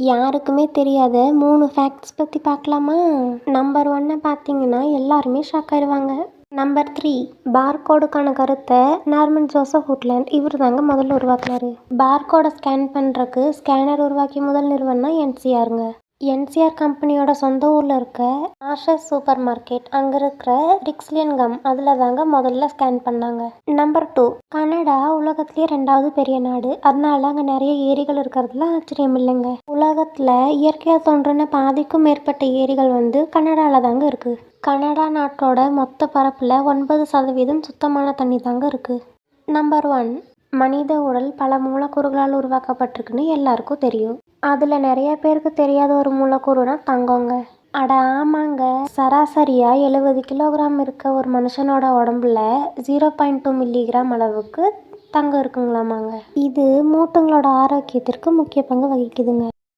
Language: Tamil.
யாருக்குமே தெரியாத 3 ஃபேக்ட்ஸ் பற்றி பார்க்கலாமா? நம்பர் 1 பார்த்தீங்கன்னா எல்லாருமே ஷாக் ஆயிடுவாங்க. நம்பர் 3, பார்கோடுக்கான கருத்தை நார்மன் ஜோசப் வுட்லேண்ட் இவர் தாங்க முதல்ல உருவாக்குனாரு. பார்கோடை ஸ்கேன் பண்ணுறக்கு ஸ்கேனர் உருவாக்கிய முதல் நிறுவனம் என்சிஆருங்க. என்சிஆர் கம்பெனியோட சொந்த ஊரில் இருக்க ஆஷஸ் சூப்பர் மார்க்கெட் அங்கே இருக்கிற ரிக்ஸ்லியன் கம் அதில் தாங்க முதல்ல ஸ்கேன் பண்ணாங்க. நம்பர் 2, கனடா உலகத்திலேயே 2வது பெரிய நாடு. அதனால அங்கே நிறைய ஏரிகள் இருக்கிறதுல ஆச்சரியம் இல்லைங்க. உலகத்தில் இயற்கையாக தோன்றின பாதிக்கும் மேற்பட்ட ஏரிகள் கனடாவில் தாங்க இருக்குது. கனடா நாட்டோட மொத்த பரப்பில் 9% சுத்தமான தண்ணி தாங்க இருக்குது. நம்பர் 1, மனித உடல் பல மூலக்கூறுகளால் உருவாக்கப்பட்டிருக்குன்னு எல்லாருக்கும் தெரியும். அதில் நிறைய பேருக்கு தெரியாத ஒரு மூலக்கூறுனா தங்கங்க. அட ஆமாங்க, சராசரியாக 70 கிலோகிராம் இருக்க ஒரு மனுஷனோட உடம்புல 0.2 மில்லிகிராம் அளவுக்கு தங்கம் இருக்குங்களாமாங்க. இது மூட்டுங்களோட ஆரோக்கியத்திற்கு முக்கிய பங்கு வகிக்குதுங்க.